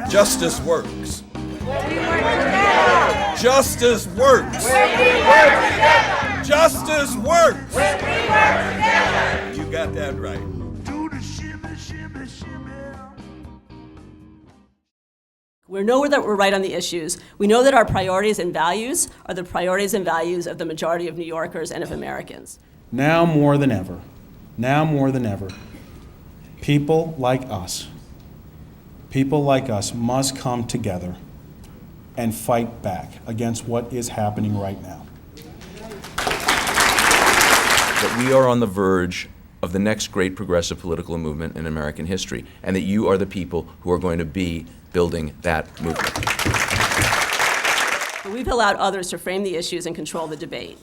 Justice works. Justice works. Justice works. You got that right. We know that we're right on the issues. We know that our priorities and values are the priorities and values of the majority of New Yorkers and of Americans. Now more than ever, people like us must come together and fight back against what is happening right now. That we are on the verge of the next great progressive political movement in American history, and that you are the people who are going to be building that movement. But we've allowed others to frame the issues and control the debate.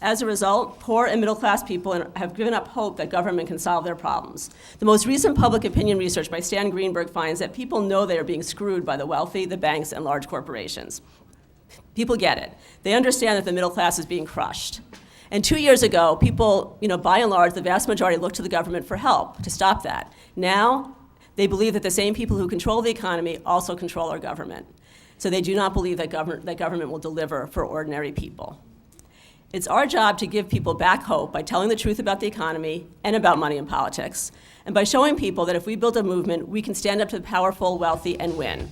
As a result, poor and middle-class people have given up hope that government can solve their problems. The most recent public opinion research by Stan Greenberg finds that people know they are being screwed by the wealthy, the banks, and large corporations. People get it. They understand that the middle class is being crushed. And 2 years ago, people, by and large, the vast majority looked to the government for help to stop that. Now, they believe that the same people who control the economy also control our government. So they do not believe that government will deliver for ordinary people. It's our job to give people back hope by telling the truth about the economy and about money and politics, and by showing people that if we build a movement, we can stand up to the powerful, wealthy, and win.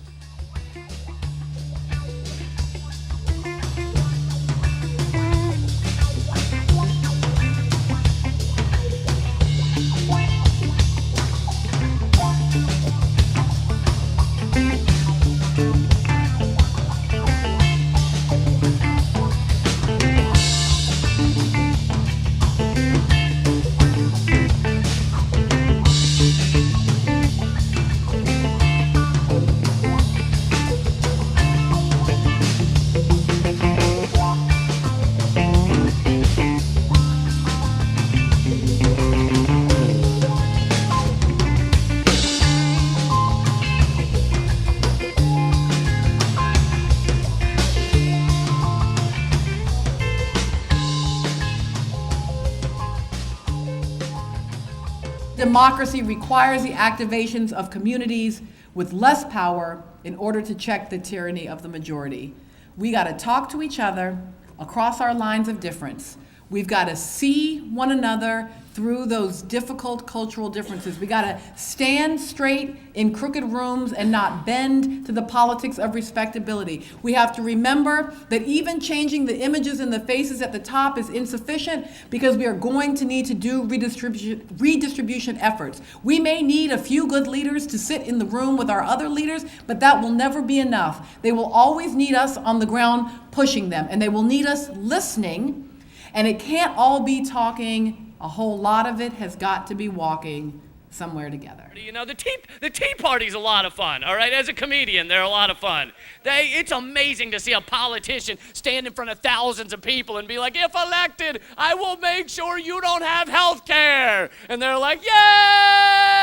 Democracy requires the activations of communities with less power in order to check the tyranny of the majority. We got to talk to each other across our lines of difference. We've got to see one another through those difficult cultural differences. We got to stand straight in crooked rooms and not bend to the politics of respectability. We have to remember that even changing the images and the faces at the top is insufficient because we are going to need to do redistribution efforts. We may need a few good leaders to sit in the room with our other leaders, but that will never be enough. They will always need us on the ground pushing them, and they will need us listening, and it can't all be talking. A whole lot of it has got to be walking somewhere together. The Tea Party's a lot of fun, all right? As a comedian, they're a lot of fun. It's amazing to see a politician stand in front of thousands of people and be like, if elected, I will make sure you don't have health care. And they're like,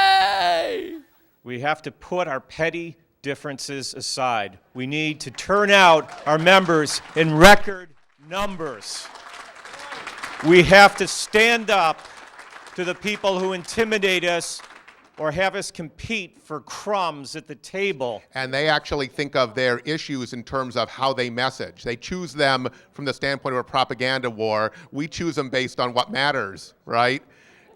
yay! We have to put our petty differences aside. We need to turn out our members in record numbers. We have to stand up to the people who intimidate us or have us compete for crumbs at the table. And they actually think of their issues in terms of how they message. They choose them from the standpoint of a propaganda war. We choose them based on what matters, right?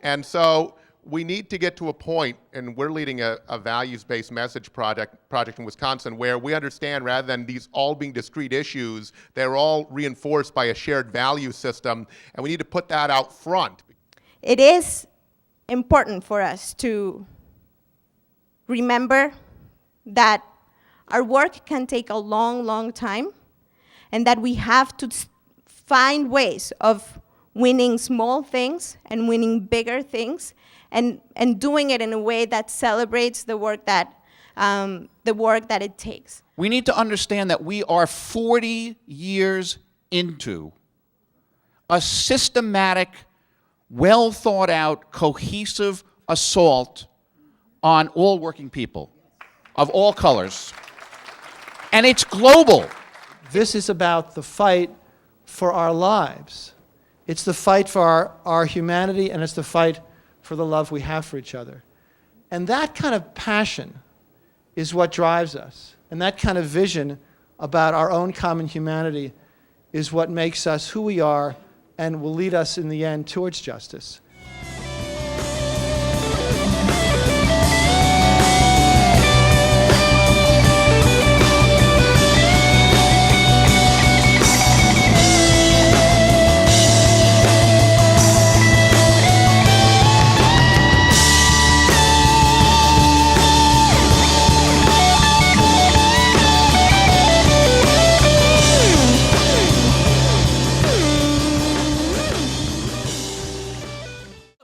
And so we need to get to a point, and we're leading a values-based message project in Wisconsin, where we understand rather than these all being discrete issues, they're all reinforced by a shared value system, and we need to put that out front. It is important for us to remember that our work can take a long, long time, and that we have to find ways of winning small things and winning bigger things, and doing it in a way that celebrates the work that it takes. We need to understand that we are 40 years into a systematic, well thought out, cohesive assault on all working people of all colors. And it's global. This is about the fight for our lives. It's the fight for our humanity, and it's the fight for the love we have for each other. And that kind of passion is what drives us. And that kind of vision about our own common humanity is what makes us who we are and will lead us in the end towards justice.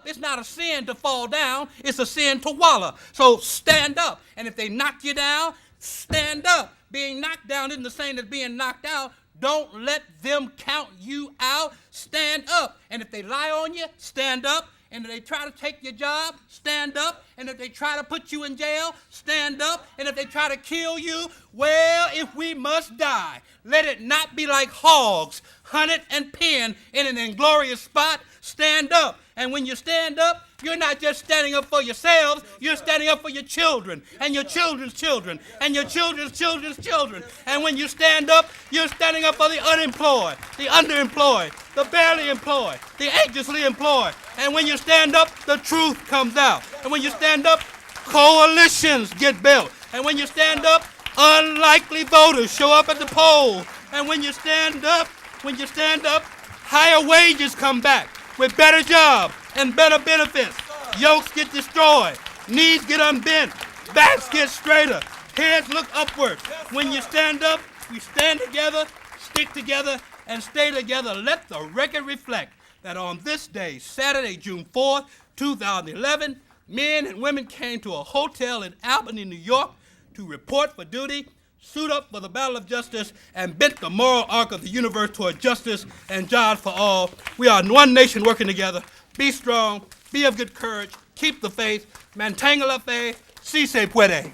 It's not a sin to fall down, it's a sin to wallow. So stand up. And if they knock you down, stand up. Being knocked down isn't the same as being knocked out. Don't let them count you out. Stand up. And if they lie on you, stand up. And if they try to take your job, stand up. And if they try to put you in jail, stand up. And if they try to kill you, well, if we must die, let it not be like hogs, hunted and penned in an inglorious spot. Stand up. And when you stand up, you're not just standing up for yourselves, you're standing up for your children, and your children's children, and your children's children's children. And when you stand up, you're standing up for the unemployed, the underemployed, the barely employed, the anxiously employed. And when you stand up, the truth comes out. And when you stand up, coalitions get built. And when you stand up, unlikely voters show up at the poll. And when you stand up, higher wages come back with better jobs and better benefits. Yokes get destroyed, knees get unbent, backs get straighter, heads look upward. When you stand up, we stand together, stick together, and stay together. Let the record reflect that on this day, Saturday, June 4th, 2011, men and women came to a hotel in Albany, New York to report for duty, suit up for the battle of justice, and bent the moral arc of the universe toward justice and jobs for all. We are one nation working together. Be strong, be of good courage, keep the faith, mantenga la fe, si se puede.